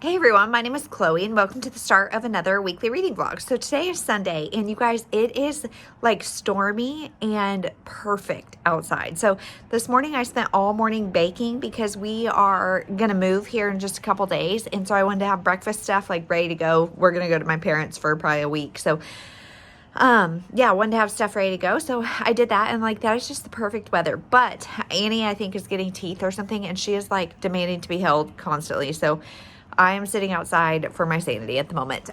Hey everyone, my name is Chloe and welcome to the start of another weekly reading vlog. So today is Sunday and you guys, it is like stormy and perfect outside. So this morning I spent all morning baking because we are gonna move here in just a couple days, and so I wanted to have breakfast stuff like ready to go. We're gonna go to my parents for probably a week. So yeah, I wanted to have stuff ready to go. So I did that, and like that is just the perfect weather. But Annie, I think, is getting teeth or something, and she is like demanding to be held constantly. So I am sitting outside for my sanity at the moment.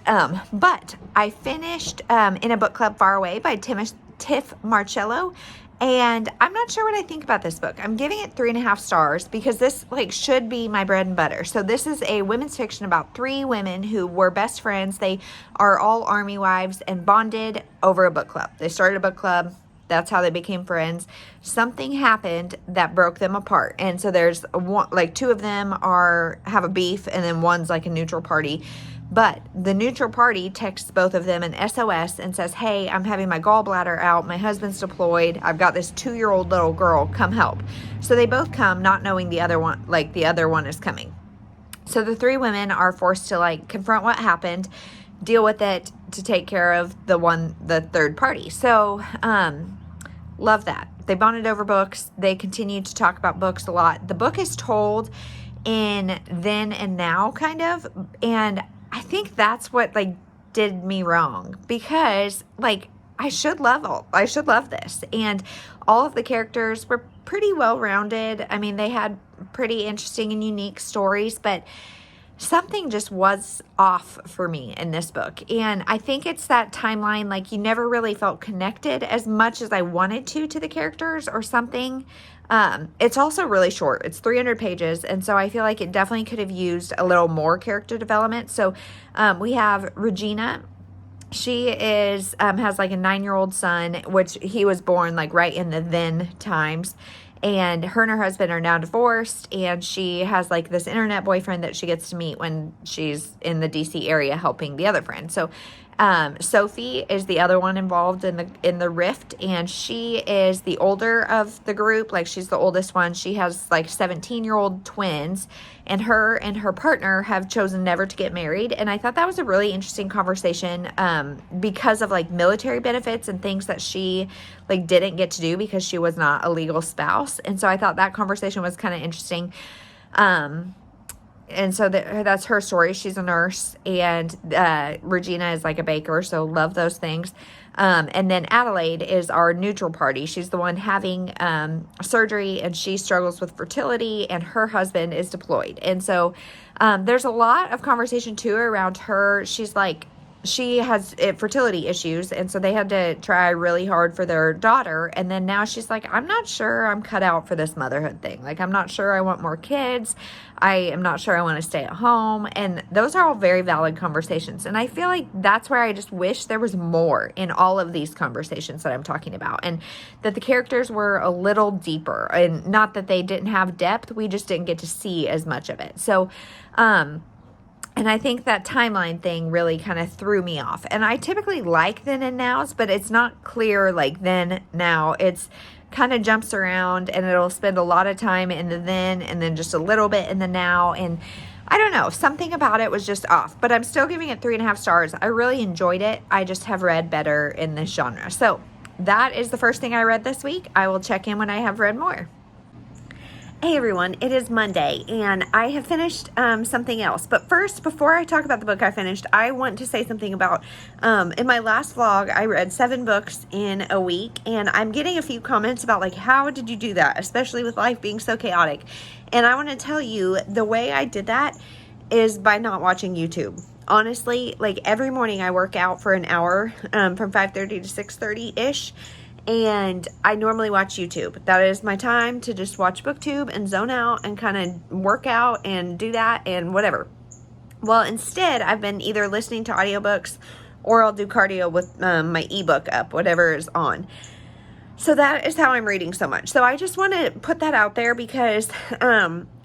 But I finished In a Book Club Far Away by Tiff Marcello. And I'm not sure what I think about this book. I'm giving it 3.5 stars because this like should be my bread and butter. So this is a women's fiction about 3 women who were best friends. They are all army wives and bonded over a book club. They started a book club. That's how they became friends. Something happened that broke them apart. And so there's one, like 2 of them have a beef, and then one's like a neutral party. But the neutral party texts both of them an SOS and says, hey, I'm having my gallbladder out. My husband's deployed. I've got this 2-year-old little girl. Come help. So they both come, not knowing the other one is coming. So the 3 women are forced to like confront what happened, deal with it, to take care of the third party. So, love that. They bonded over books. They continue to talk about books a lot. The book is told in then and now kind of, and I think that's what like did me wrong, because like I should love this, and all of the characters were pretty well rounded. I mean, they had pretty interesting and unique stories, but something just was off for me in this book. And I think it's that timeline, like you never really felt connected as much as I wanted to the characters or something. It's also really short. It's 300 pages. And so I feel like it definitely could have used a little more character development. So we have Regina. She has like a 9-year-old son, which he was born like right in the then times. And her and her husband are now divorced, and she has like this internet boyfriend that she gets to meet when she's in the DC area helping the other friend. So Sophie is the other one involved in the rift, and she is the older of the group. Like she's the oldest one. She has like 17-year-old twins, and her partner have chosen never to get married. And I thought that was a really interesting conversation because of like military benefits and things that she like didn't get to do because she was not a legal spouse. And so I thought that conversation was kind of interesting. And so that's her story. She's a nurse, and Regina is like a baker, so love those things. And then Adelaide is our neutral party. She's the one having surgery, and she struggles with fertility, and her husband is deployed. And so there's a lot of conversation too around her. She has fertility issues, and so they had to try really hard for their daughter. And then now she's like, I'm not sure I'm cut out for this motherhood thing. Like, I'm not sure I want more kids. I am not sure I want to stay at home. And those are all very valid conversations. And I feel like that's where I just wish there was more in all of these conversations that I'm talking about, and that the characters were a little deeper, and not that they didn't have depth. We just didn't get to see as much of it. So, and I think that timeline thing really kind of threw me off. And I typically like then and nows, but it's not clear like then, now. It's kind of jumps around, and it'll spend a lot of time in the then and then just a little bit in the now. And I don't know, something about it was just off. But I'm still giving it 3.5 stars. I really enjoyed it. I just have read better in this genre. So that is the first thing I read this week. I will check in when I have read more. Hey everyone, it is Monday, and I have finished something else. But first, before I talk about the book I finished, I want to say something about, in my last vlog, I read 7 books in a week, and I'm getting a few comments about like, how did you do that, especially with life being so chaotic? And I want to tell you, the way I did that is by not watching YouTube. Honestly, like every morning I work out for an hour from 5:30 to 6:30-ish. And I normally watch YouTube. That is my time to just watch booktube and zone out and kind of work out and do that and whatever. Well, instead, I've been either listening to audiobooks, or I'll do cardio with my ebook up, whatever is on. So that is how I'm reading so much. So I just want to put that out there because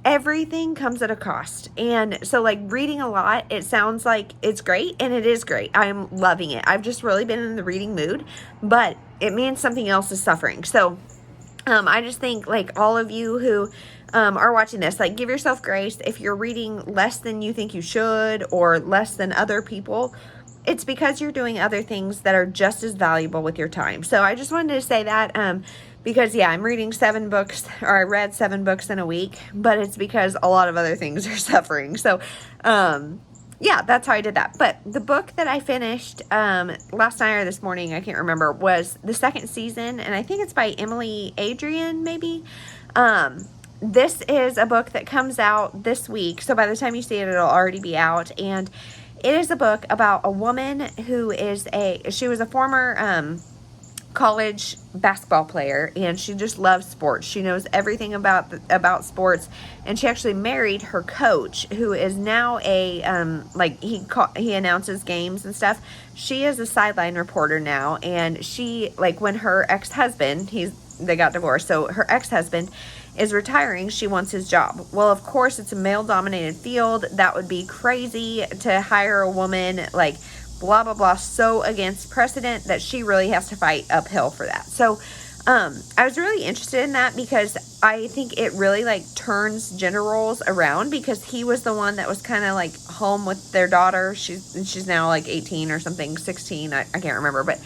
everything comes at a cost. And so like reading a lot, it sounds like it's great, and it is great. I'm loving it. I've just really been in the reading mood, but it means something else is suffering. So I just think like all of you who are watching this, like, give yourself grace. If you're reading less than you think you should or less than other people, it's because you're doing other things that are just as valuable with your time. So I just wanted to say that, because yeah, I'm reading 7 books, or I read 7 books in a week, but it's because a lot of other things are suffering. So, yeah, that's how I did that. But the book that I finished, last night or this morning, I can't remember, was the 2nd season, and I think it's by Emily Adrian, maybe. This is a book that comes out this week, so by the time you see it, it'll already be out, and it is a book about a woman who is she was a former, college basketball player, and she just loves sports. She knows everything about sports, and she actually married her coach, who is now a he announces games and stuff. She is a sideline reporter now, and she, like, when her ex-husband, they got divorced, so her ex-husband is retiring, she wants his job. Well, of course, it's a male-dominated field. That would be crazy to hire a woman, like, blah, blah, blah, so against precedent that she really has to fight uphill for that. So, I was really interested in that because I think it really, like, turns gender roles around, because he was the one that was kind of, like, home with their daughter. She's now, like, 18 or something, 16, I can't remember, but,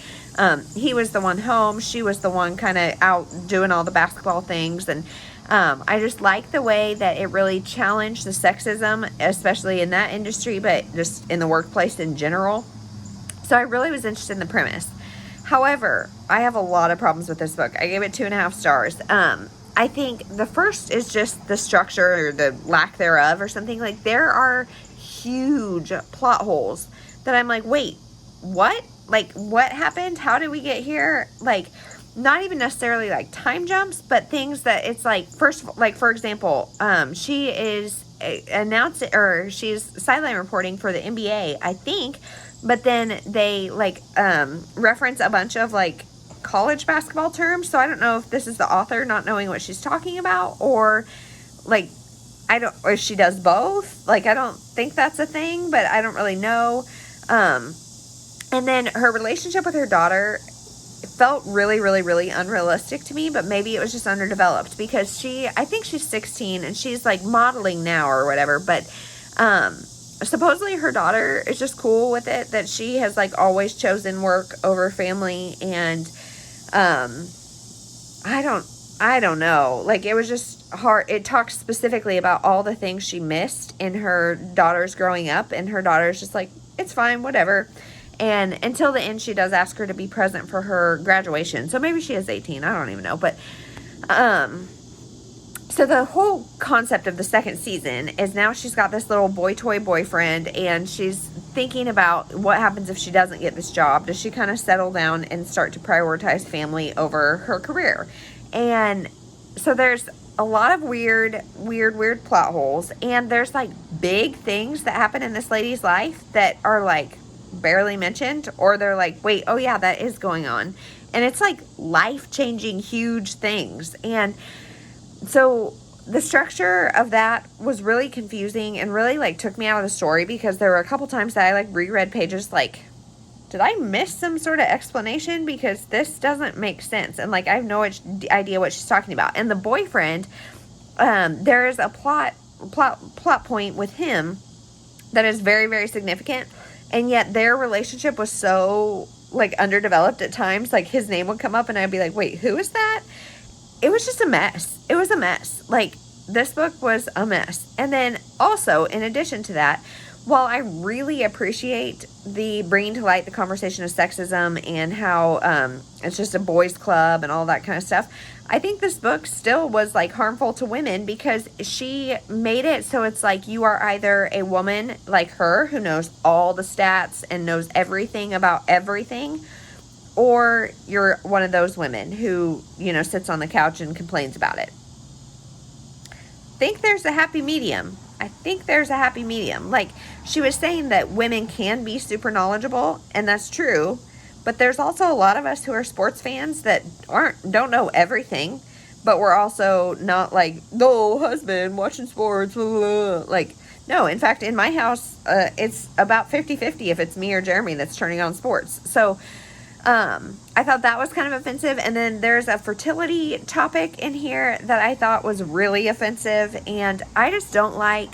he was the one home. She was the one kind of out doing all the basketball things, and, I just like the way that it really challenged the sexism, especially in that industry, but just in the workplace in general. So I really was interested in the premise. However, I have a lot of problems with this book. I gave it 2.5 stars. I think the first is just the structure or the lack thereof or something. Like, there are huge plot holes that I'm like, wait, what? Like, what happened? How did we get here? Like, not even necessarily like time jumps, but things that it's like, first of all, like, for example, she is she's sideline reporting for the NBA, I think. But then they, like, reference a bunch of, like, college basketball terms. So I don't know if this is the author not knowing what she's talking about, or, like, or she does both. Like, I don't think that's a thing, but I don't really know. And then her relationship with her daughter felt really, really, really unrealistic to me, but maybe it was just underdeveloped, because I think she's 16 and she's, like, modeling now or whatever, but, supposedly her daughter is just cool with it, that she has, like, always chosen work over family, and I don't know, like, it was just hard. It talks specifically about all the things she missed in her daughter's growing up, and her daughter's just like, it's fine, whatever. And until the end, she does ask her to be present for her graduation, so maybe she is 18, I don't even know, but so the whole concept of the 2nd season is now she's got this little boy toy boyfriend, and she's thinking about what happens if she doesn't get this job. Does she kind of settle down and start to prioritize family over her career? And so there's a lot of weird plot holes, and there's, like, big things that happen in this lady's life that are, like, barely mentioned, or they're like, wait, oh yeah, that is going on. And it's, like, life-changing huge things. And so the structure of that was really confusing and really, like, took me out of the story, because there were a couple times that I, like, reread pages like, did I miss some sort of explanation? Because this doesn't make sense. And, like, I have no idea what she's talking about. And the boyfriend, there is a plot point with him that is very, very significant. And yet their relationship was so, like, underdeveloped at times. Like, his name would come up and I'd be like, wait, who is that? It was just a mess. It was a mess. Like, this book was a mess. And then also, in addition to that, while I really appreciate the bringing to light the conversation of sexism and how it's just a boys' club and all that kind of stuff, I think this book still was, like, harmful to women, because she made it so it's like you are either a woman like her who knows all the stats and knows everything about everything, or you're one of those women who, you know, sits on the couch and complains about it. I think there's a happy medium. Like, she was saying that women can be super knowledgeable, and that's true, but there's also a lot of us who are sports fans that don't know everything, but we're also not like, no, husband, watching sports, blah, blah, blah. Like, no, in fact, in my house, it's about 50-50 if it's me or Jeremy that's turning on sports. So, I thought that was kind of offensive. And then there's a fertility topic in here that I thought was really offensive. And I just don't like,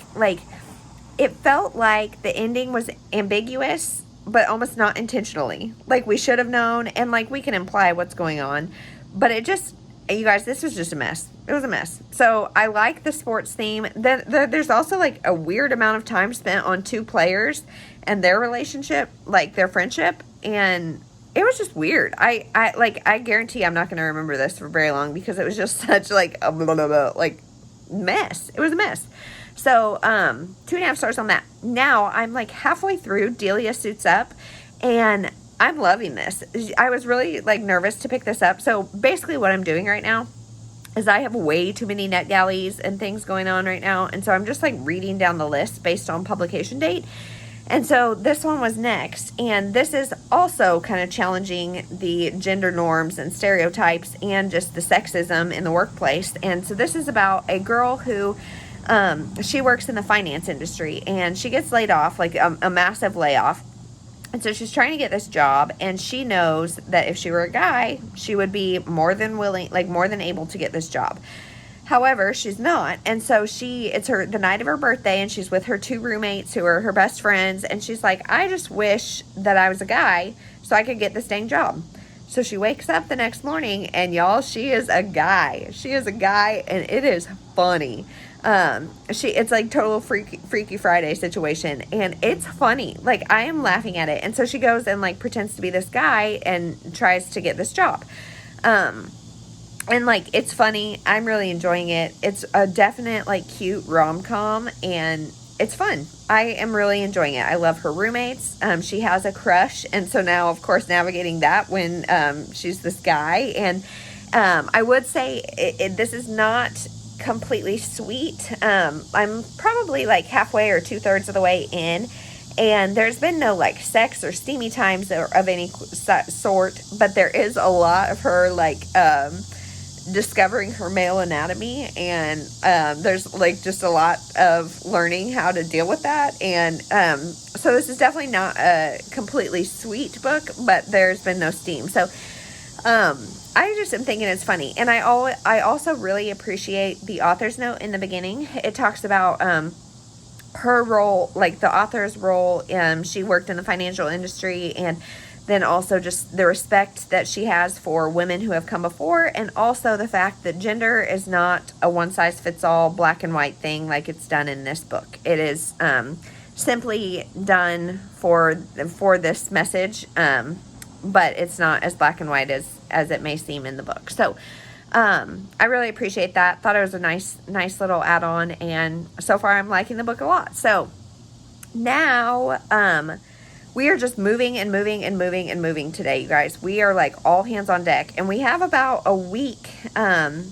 it felt like the ending was ambiguous, but almost not intentionally. Like, we should have known, and like, we can imply what's going on. But it just, you guys, this was just a mess. It was a mess. So I like the sports theme. There's also like a weird amount of time spent on two players and their relationship, like their friendship. And it was just weird. I guarantee I'm not going to remember this for very long because it was just such like a blah, blah, blah, like mess. It was a mess. So, 2.5 stars on that. Now I'm like halfway through Delia Suits Up, and I'm loving this. I was really like nervous to pick this up. So basically what I'm doing right now is I have way too many NetGalleys and things going on right now. And so I'm just like reading down the list based on publication date. And so this one was next, and this is also kind of challenging the gender norms and stereotypes and just the sexism in the workplace. And so this is about a girl who, she works in the finance industry, and she gets laid off, like a massive layoff. And so she's trying to get this job, and she knows that if she were a guy, she would be more than willing, like more than able to get this job. However, she's not. And so it's the night of her birthday, and she's with her two roommates who are her best friends. And she's like, I just wish that I was a guy so I could get this dang job. So she wakes up the next morning, and y'all, she is a guy. She is a guy, and it is funny. It's like total Freaky Friday situation, and it's funny. Like, I am laughing at it. And so she goes and like pretends to be this guy and tries to get this job. And like, it's funny. I'm really enjoying it. It's a definite like cute rom-com, and it's fun. I am really enjoying it. I love her roommates. She has a crush, and so now, of course, navigating that when she's this guy. And I would say this is not completely sweet. I'm probably like halfway or 2/3 of the way in, and there's been no like sex or steamy times of any sort, but there is a lot of her like discovering her male anatomy, and there's like just a lot of learning how to deal with that. And so this is definitely not a completely sweet book, but there's been no steam. So I just am thinking it's funny. And I also really appreciate the author's note in the beginning. It talks about her role, like the author's role. She worked in the financial industry, and then also just the respect that she has for women who have come before, and also the fact that gender is not a one-size-fits-all black and white thing like it's done in this book. It is simply done for this message, but it's not as black and white as it may seem in the book. So I really appreciate that. Thought it was a nice little add-on, and so far I'm liking the book a lot. So now we are just moving and moving and moving and moving today, you guys. We are like all hands on deck, and we have about a week a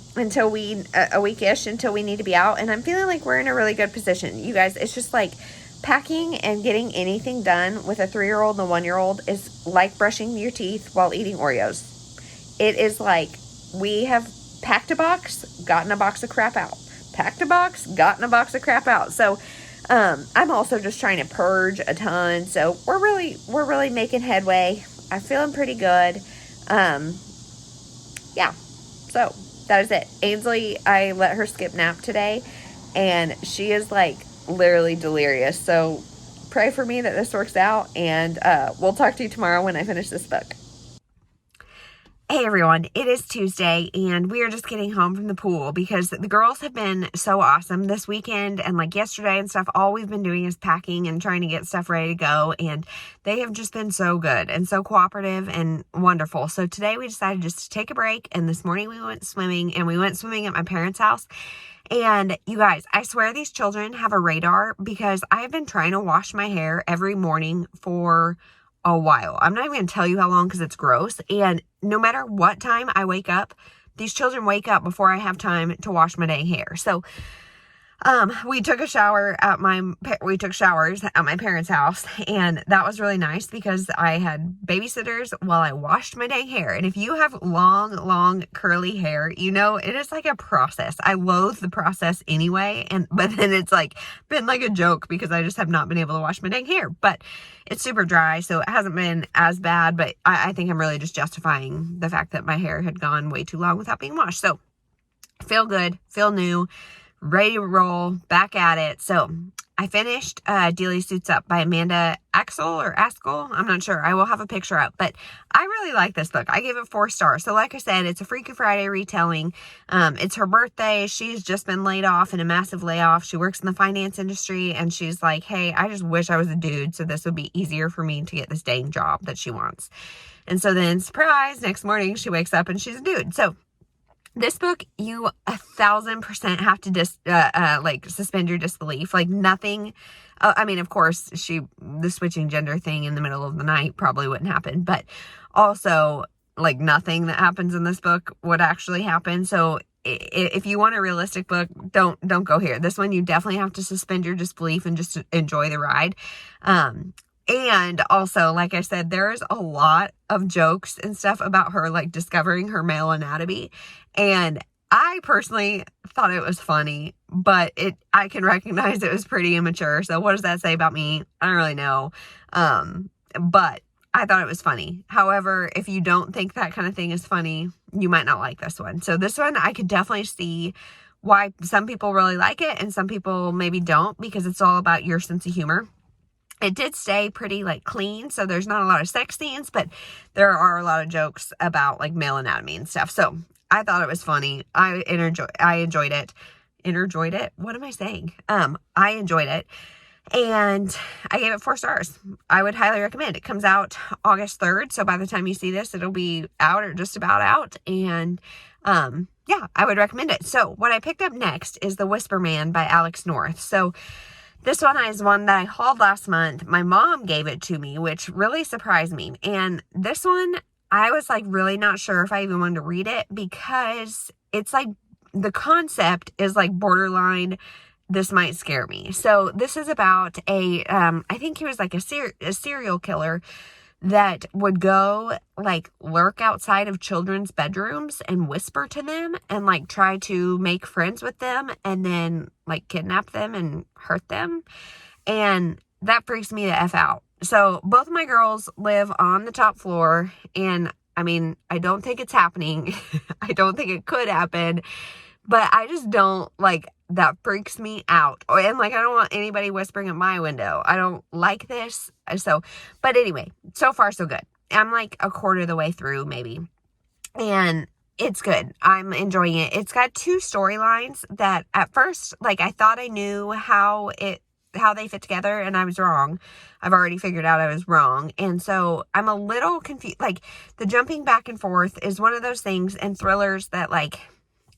week-ish until we need to be out, and I'm feeling like we're in a really good position. You guys, it's just like packing and getting anything done with a 3-year-old and a 1-year-old is like brushing your teeth while eating Oreos. It is like we have packed a box, gotten a box of crap out. Packed a box, gotten a box of crap out. So I'm also just trying to purge a ton. So we're really making headway. I'm feeling pretty good. Yeah. So that is it. Ainsley, I let her skip nap today, and she is like literally delirious. So pray for me that this works out, and we'll talk to you tomorrow when I finish this book. Hey everyone, it is Tuesday, and we are just getting home from the pool because the girls have been so awesome this weekend, and like yesterday and stuff. All we've been doing is packing and trying to get stuff ready to go, and they have just been so good and so cooperative and wonderful. So today we decided just to take a break, and this morning we went swimming, and we went swimming at my parents' house. And you guys, I swear these children have a radar, because I have been trying to wash my hair every morning for a while. I'm not even going to tell you how long because it's gross. And no matter what time I wake up, these children wake up before I have time to wash my dang hair. So We took showers at my parents' house, and that was really nice because I had babysitters while I washed my dang hair. And if you have long curly hair, you know, it is like a process. I loathe the process anyway, but then it's like been like a joke because I just have not been able to wash my dang hair. But it's super dry, so it hasn't been as bad, but I think I'm really just justifying the fact that my hair had gone way too long without being washed. So feel good, feel new, ready to roll, back at it. So I finished Dealey Suits Up by Amanda Axel or Askell. I'm not sure. I will have a picture up, but I really like this book. I gave it 4 stars. So like I said, it's a Freaky Friday retelling. It's her birthday. She's just been laid off in a massive layoff. She works in the finance industry, and she's like, hey, I just wish I was a dude, so this would be easier for me to get this dang job that she wants. And so then, surprise, next morning she wakes up and she's a dude. So this book, you 1,000% have to like suspend your disbelief. Like nothing. I mean, of course, the switching gender thing in the middle of the night probably wouldn't happen, but also like nothing that happens in this book would actually happen. So if you want a realistic book, don't go here. This one, you definitely have to suspend your disbelief and just enjoy the ride. And also, like I said, there's a lot of jokes and stuff about her, like, discovering her male anatomy. And I personally thought it was funny, but I can recognize it was pretty immature. So what does that say about me? I don't really know. But I thought it was funny. However, if you don't think that kind of thing is funny, you might not like this one. So this one, I could definitely see why some people really like it and some people maybe don't, because it's all about your sense of humor. It did stay pretty like clean, so there's not a lot of sex scenes, but there are a lot of jokes about like male anatomy and stuff. So I thought it was funny. I enjoyed it. What am I saying? I enjoyed it, and I gave it 4 stars. I would highly recommend. It comes out August 3rd, so by the time you see this, it'll be out or just about out. And yeah, I would recommend it. So what I picked up next is The Whisper Man by Alex North. So this one is one that I hauled last month. My mom gave it to me, which really surprised me. And this one, I was like really not sure if I even wanted to read it, because it's like the concept is like borderline, this might scare me. So this is about I think he was like a serial killer that would go like lurk outside of children's bedrooms and whisper to them and like try to make friends with them and then like kidnap them and hurt them. And that freaks me the F out. So both of my girls live on the top floor, and I mean, I don't think it's happening. I don't think it could happen, but I just don't like, that freaks me out. And like, I don't want anybody whispering at my window. I don't like this. So, but anyway, so far so good. I'm like a quarter of the way through maybe, and it's good. I'm enjoying it. It's got 2 storylines that at first, like, I thought I knew how they fit together, and I was wrong. I've already figured out I was wrong. And so I'm a little confused. Like, the jumping back and forth is one of those things in thrillers that like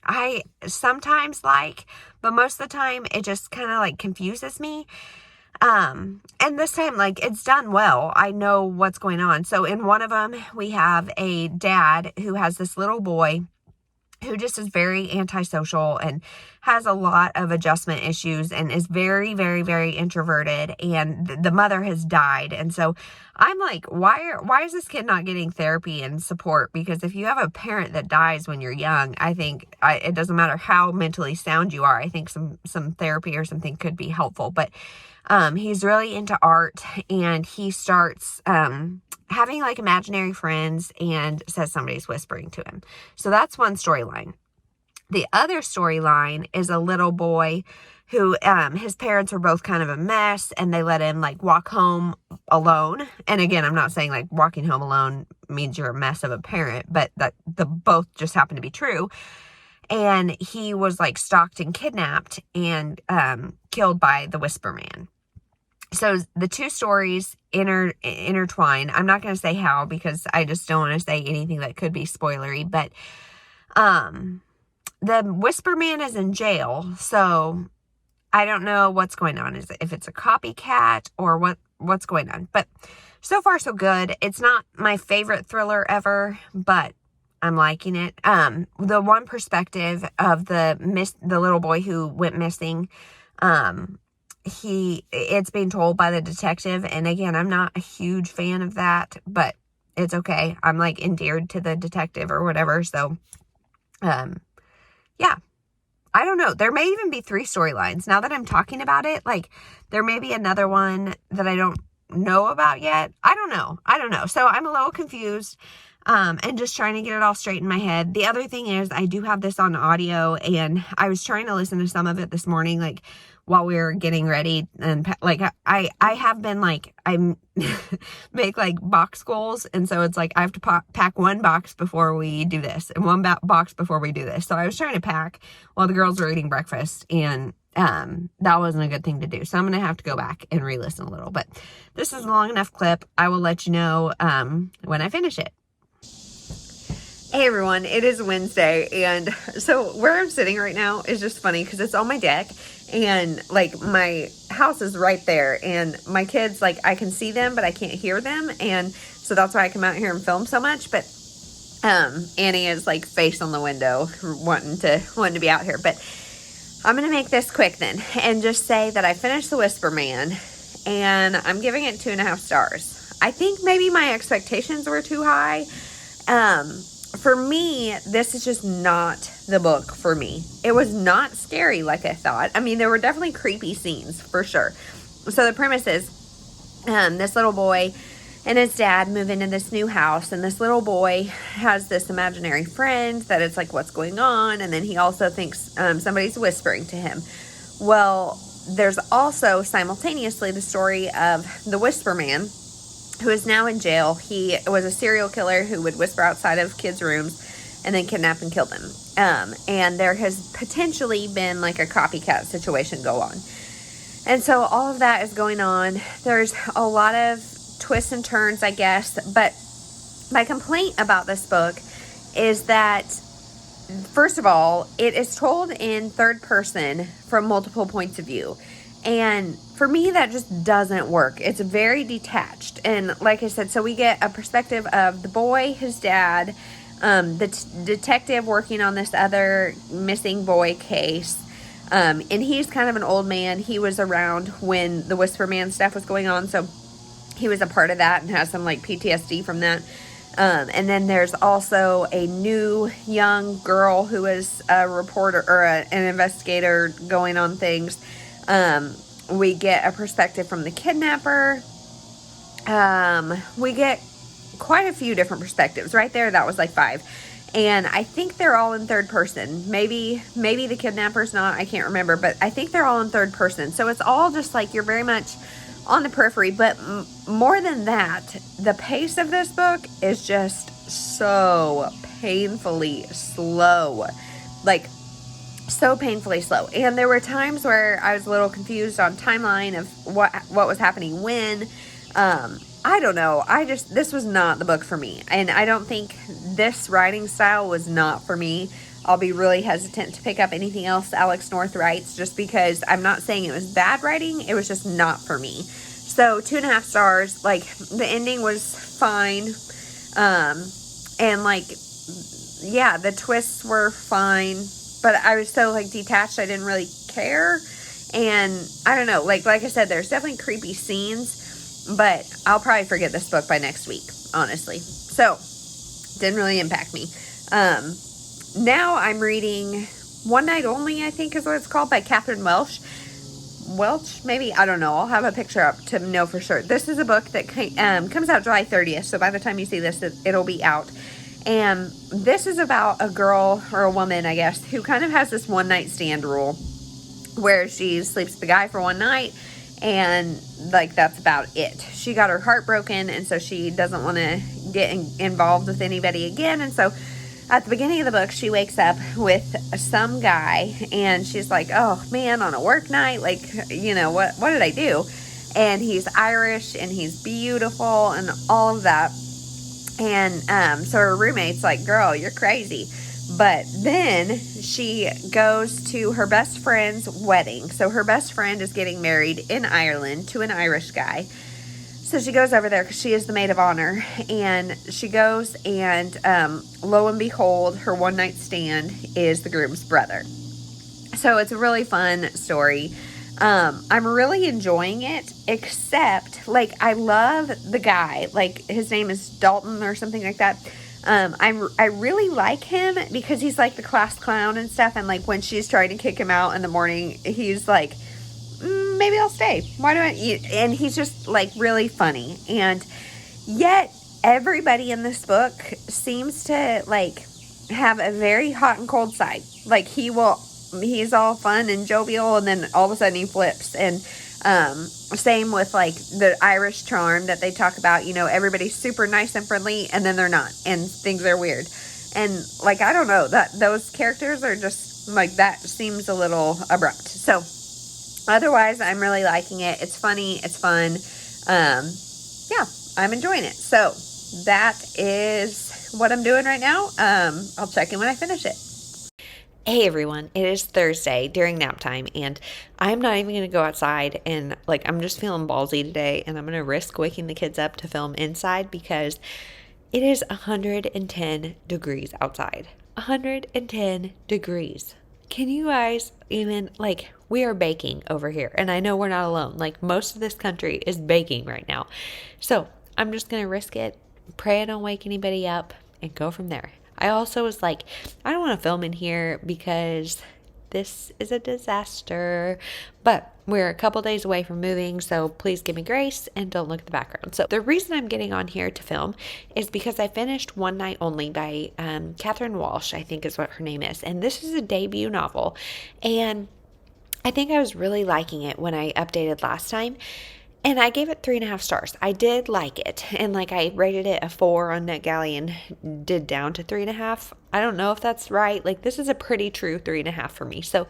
I sometimes like, but most of the time it just kind of like confuses me. And this time, like, it's done well. I know what's going on. So in one of them, we have a dad who has this little boy who just is very antisocial and has a lot of adjustment issues and is very, very, very introverted. And the mother has died. And so I'm like, why is this kid not getting therapy and support? Because if you have a parent that dies when you're young, I think it doesn't matter how mentally sound you are. I think some therapy or something could be helpful. But he's really into art, and he starts having like imaginary friends and says somebody's whispering to him. So that's one storyline. The other storyline is a little boy who his parents were both kind of a mess, and they let him like walk home alone. And again, I'm not saying like walking home alone means you're a mess of a parent, but that the both just happen to be true. And he was like stalked and kidnapped and killed by the Whisper Man. So the 2 stories intertwine. I'm not going to say how, because I just don't want to say anything that could be spoilery. But the Whisper Man is in jail, so I don't know what's going on. If it's a copycat or what's going on. But so far so good. It's not my favorite thriller ever, but I'm liking it. The one perspective of the little boy who went missing, it's being told by the detective. And again, I'm not a huge fan of that, but it's okay. I'm like endeared to the detective or whatever. So, yeah, I don't know. There may even be 3 storylines now that I'm talking about it. Like there may be another one that I don't know about yet. I don't know. So I'm a little confused. And just trying to get it all straight in my head. The other thing is I do have this on audio, and I was trying to listen to some of it this morning, like while we were getting ready, and like I have been like, I make like box goals, and so it's like I have to pack one box before we do this and one box before we do this. So I was trying to pack while the girls were eating breakfast, and that wasn't a good thing to do. So I'm going to have to go back and re-listen a little, but this is a long enough clip. I will let you know when I finish it. Hey everyone, it is Wednesday, and so where I'm sitting right now is just funny because it's on my deck, and like my house is right there, and my kids, like I can see them but I can't hear them, and so that's why I come out here and film so much. But Annie is like face on the window wanting to be out here. But I'm gonna make this quick then and just say that I finished The Whisper Man, and I'm giving it 2.5 stars. I think maybe my expectations were too high. For me, this is just not the book for me. It was not scary like I thought. I mean, there were definitely creepy scenes for sure. So the premise is, this little boy and his dad move into this new house, and this little boy has this imaginary friend that it's like, what's going on? And then he also thinks somebody's whispering to him. Well, there's also simultaneously the story of the Whisper Man, who is now in jail. He was a serial killer who would whisper outside of kids' rooms and then kidnap and kill them. And there has potentially been like a copycat situation go on. And so all of that is going on. There's a lot of twists and turns, I guess. But my complaint about this book is that, first of all, it is told in third person from multiple points of view. And for me, that just doesn't work. It's very detached. And like I said, so we get a perspective of the boy, his dad, the detective working on this other missing boy case. And he's kind of an old man. He was around when the Whisper Man stuff was going on. So he was a part of that and has some like PTSD from that. And then there's also a new young girl who is a reporter or an investigator going on things. We get a perspective from the kidnapper. We get quite a few different perspectives right there. That was like 5. And I think they're all in third person. Maybe the kidnapper's not, I can't remember, but I think they're all in third person. So it's all just like, you're very much on the periphery. But more than that, the pace of this book is just so painfully slow. Like, so painfully slow. And there were times where I was a little confused on timeline of what was happening when. I don't know. This was not the book for me. And I don't think this writing style was not for me. I'll be really hesitant to pick up anything else Alex North writes, just because I'm not saying it was bad writing. It was just not for me. So 2.5 stars. Like, the ending was fine. And like, yeah, the twists were fine. But I was so, like, detached, I didn't really care. And I don't know, like I said, there's definitely creepy scenes. But I'll probably forget this book by next week, honestly. So, didn't really impact me. Now I'm reading One Night Only, I think is what it's called, by Catherine Welch, maybe? I don't know. I'll have a picture up to know for sure. This is a book that comes out July 30th. So, by the time you see this, it'll be out. And this is about a girl, or a woman, I guess, who kind of has this one-night stand rule where she sleeps with the guy for one night, and, like, that's about it. She got her heart broken, and so she doesn't want to get involved with anybody again. And so at the beginning of the book, she wakes up with some guy, and she's like, oh, man, on a work night, like, you know, what did I do? And he's Irish, and he's beautiful, and all of that. And so her roommate's like, girl, you're crazy. But then she goes to her best friend's wedding. So her best friend is getting married in Ireland to an Irish guy. So she goes over there because she is the maid of honor, and she goes, and lo and behold, her one night stand is the groom's brother. So it's a really fun story. I'm really enjoying it, except, like, I love the guy. Like, his name is Dalton or something like that. I really like him because he's, like, the class clown and stuff. And, like, when she's trying to kick him out in the morning, he's like, maybe I'll stay. Why don't I? And he's just, like, really funny. And yet, everybody in this book seems to, like, have a very hot and cold side. Like, he's all fun and jovial, and then all of a sudden he flips. And same with, like, the Irish charm that they talk about. You know, everybody's super nice and friendly, and then they're not, and things are weird. And, like, I don't know, that those characters are just, like, that seems a little abrupt. So otherwise, I'm really liking it. It's funny, it's fun. Yeah, I'm enjoying it. So that is what I'm doing right now. I'll check in when I finish it. Hey everyone, it is Thursday during nap time, and I'm not even going to go outside, and, like, I'm just feeling ballsy today, and I'm going to risk waking the kids up to film inside because it is 110 degrees outside. 110 degrees. Can you guys even, like, we are baking over here, and I know we're not alone. Like, most of this country is baking right now. So I'm just going to risk it, pray I don't wake anybody up, and go from there. I also was like, I don't want to film in here because this is a disaster, but we're a couple days away from moving, so please give me grace and don't look at the background. So the reason I'm getting on here to film is because I finished One Night Only by Catherine Walsh, I think is what her name is, and this is a debut novel, and I think I was really liking it when I updated last time. And I gave it 3.5 stars. I did like it. And, like, I rated it a 4 on NetGalley and did down to 3.5. I don't know if that's right. Like, this is a pretty true 3.5 for me. So,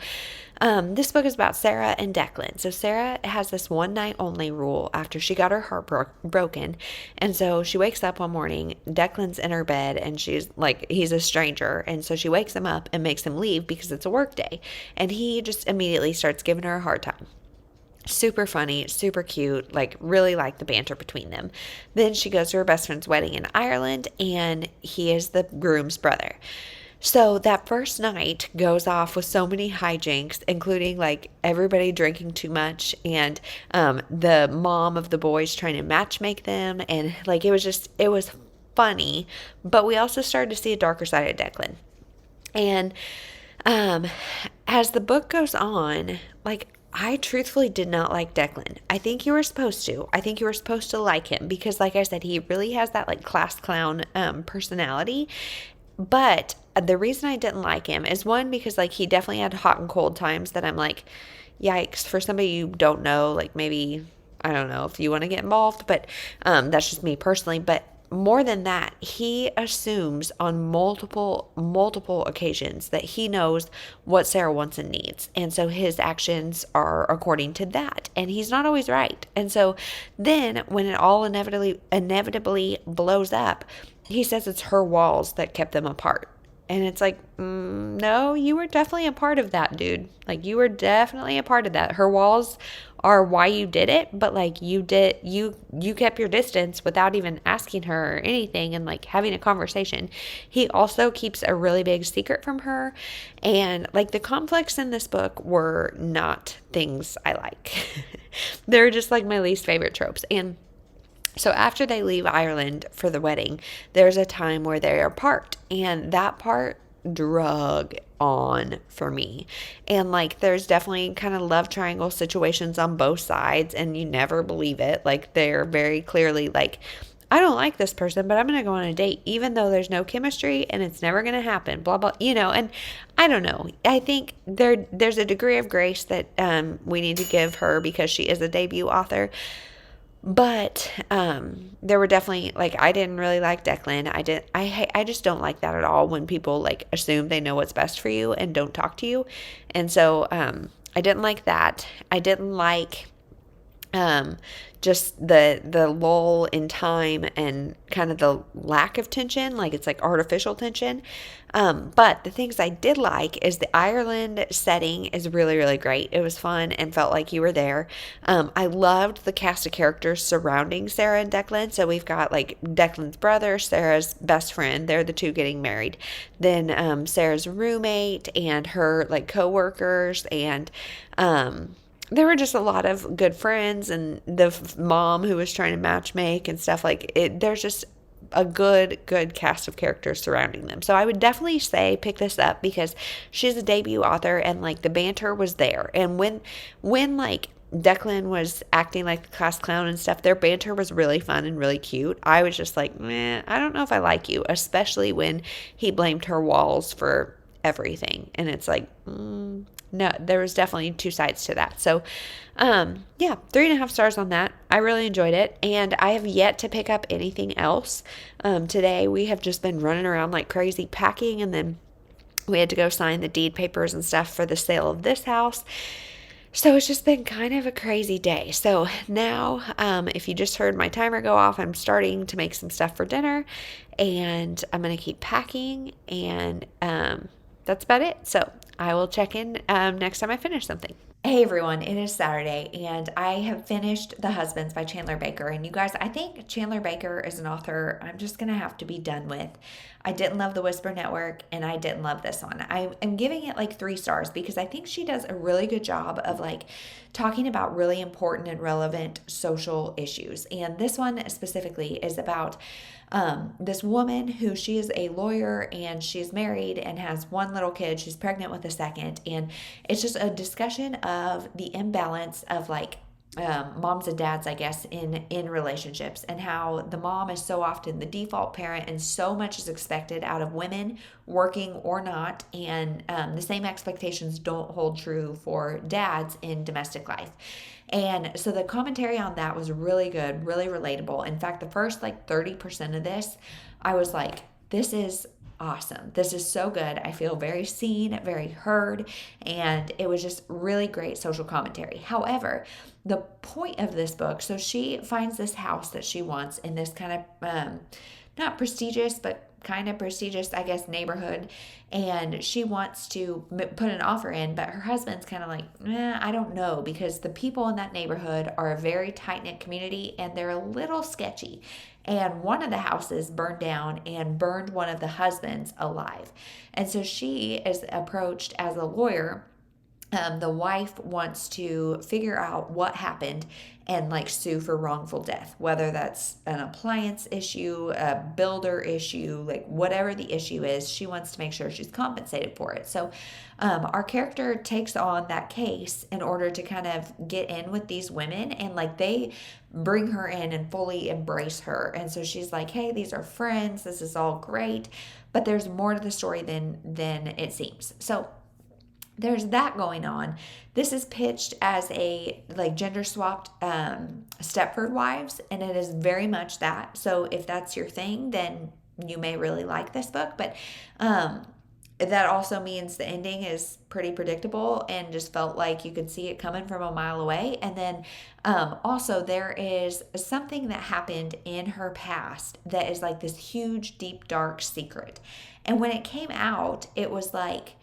this book is about Sarah and Declan. So, Sarah has this one night only rule after she got her heart broken. And so she wakes up one morning. Declan's in her bed, and she's like, he's a stranger. And so she wakes him up and makes him leave because it's a work day. And he just immediately starts giving her a hard time. Super funny, super cute, like, really like the banter between them. Then she goes to her best friend's wedding in Ireland, and he is the groom's brother. So that first night goes off with so many hijinks, including, like, everybody drinking too much, and the mom of the boys trying to matchmake them, and, like, it was funny, but we also started to see a darker side of Declan. And as the book goes on, like, I truthfully did not like Declan. I think you were supposed to. I think you were supposed to like him because, like I said, he really has that, like, class clown personality. But the reason I didn't like him is, one, because, like, he definitely had hot and cold times that I'm like, yikes, for somebody you don't know, like, maybe, I don't know if you want to get involved, but that's just me personally. But more than that, he assumes on multiple occasions that he knows what Sarah wants and needs. And so his actions are according to that. And he's not always right. And so then when it all inevitably blows up, he says it's her walls that kept them apart. And it's like, no, you were definitely a part of that, dude. Like, you were definitely a part of that. Her walls are why you did it, but, like, you kept your distance without even asking her or anything and, like, having a conversation. He also keeps a really big secret from her. And, like, the conflicts in this book were not things I like. They're just, like, my least favorite tropes. And so after they leave Ireland for the wedding, there's a time where they are apart, and that part drug on for me. And, like, there's definitely kind of love triangle situations on both sides, and you never believe it. Like, they're very clearly like, I don't like this person, but I'm going to go on a date, even though there's no chemistry and it's never going to happen, blah, blah, you know. And I don't know. I think there's a degree of grace that we need to give her because she is a debut author. But there were definitely, like, I didn't really like Declan. I just don't like that at all when people, like, assume they know what's best for you and don't talk to you. And so I didn't like that. I didn't like um, just the lull in time and kind of the lack of tension, like it's like artificial tension. But the things I did like is the Ireland setting is really, really great. It was fun and felt like you were there. I loved the cast of characters surrounding Sarah and Declan. So we've got like Declan's brother, Sarah's best friend. They're the two getting married. Then Sarah's roommate and her like coworkers and there were just a lot of good friends and the mom who was trying to matchmake and stuff like it. There's just a good cast of characters surrounding them. So I would definitely say pick this up because she's a debut author and like the banter was there. And when like Declan was acting like the class clown and stuff, their banter was really fun and really cute. I was just like, meh, I don't know if I like you, especially when he blamed her walls for everything. And it's like, no, there was definitely two sides to that. So, yeah, 3.5 stars on that. I really enjoyed it. And I have yet to pick up anything else. Today we have just been running around like crazy packing, and then we had to go sign the deed papers and stuff for the sale of this house. So it's just been kind of a crazy day. So now, if you just heard my timer go off, I'm starting to make some stuff for dinner, and I'm going to keep packing, and that's about it. So I will check in next time I finish something. Hey everyone, it is Saturday and I have finished The Husbands by Chandler Baker. And you guys, I think Chandler Baker is an author I'm just going to have to be done with. I didn't love The Whisper Network and I didn't love this one. I am giving it like 3 stars because I think she does a really good job of like talking about really important and relevant social issues. And this one specifically is about this woman who she is a lawyer and she's married and has 1 little kid. She's pregnant with a second. And it's just a discussion of the imbalance of like moms and dads, I guess, in relationships, and how the mom is so often the default parent and so much is expected out of women, working or not, and the same expectations don't hold true for dads in domestic life. And so the commentary on that was really good, really relatable. In fact, the first like 30% of this, I was like, this is awesome. This is so good. I feel very seen, very heard, and it was just really great social commentary. However, the point of this book, so she finds this house that she wants in this kind of not prestigious, but kind of prestigious, I guess, neighborhood, and she wants to put an offer in, but her husband's kind of like, I don't know, because the people in that neighborhood are a very tight-knit community and they're a little sketchy. And one of the houses burned down and burned one of the husbands alive. And so she is approached as a lawyer. The wife wants to figure out what happened and like sue for wrongful death, whether that's an appliance issue, a builder issue, like whatever the issue is, she wants to make sure she's compensated for it. So our character takes on that case in order to kind of get in with these women, and like they bring her in and fully embrace her. And so she's like, hey, these are friends, this is all great, but there's more to the story than it seems. So there's that going on. This is pitched as a like gender swapped Stepford Wives, and it is very much that. So if that's your thing, then you may really like this book. But that also means the ending is pretty predictable and just felt like you could see it coming from a mile away. And then also there is something that happened in her past that is like this huge, deep, dark secret. And when it came out, it was like,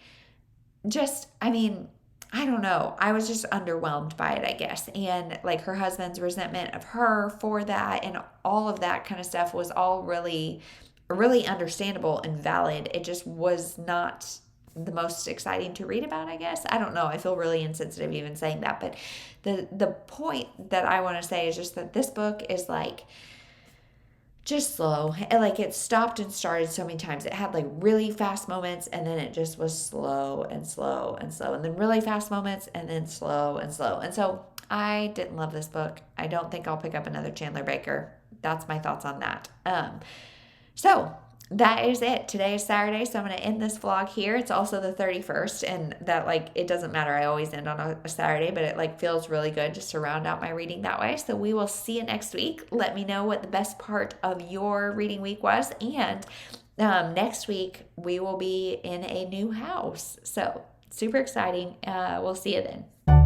I don't know. I was just underwhelmed by it, I guess. And like her husband's resentment of her for that and all of that kind of stuff was all really, really understandable and valid. It just was not the most exciting to read about, I guess. I don't know. I feel really insensitive even saying that. But the point that I want to say is just that this book is like, just slow. And like it stopped and started so many times. It had like really fast moments and then it just was slow and slow and slow. And then really fast moments and then slow and slow. And so I didn't love this book. I don't think I'll pick up another Chandler Baker. That's my thoughts on that. So that is it. Today is Saturday, so I'm going to end this vlog here. It's also the 31st, and that like it doesn't matter. I always end on a Saturday, but it like feels really good just to round out my reading that way. So we will see you next week. Let me know what the best part of your reading week was, and next week we will be in a new house. So super exciting. We'll see you then.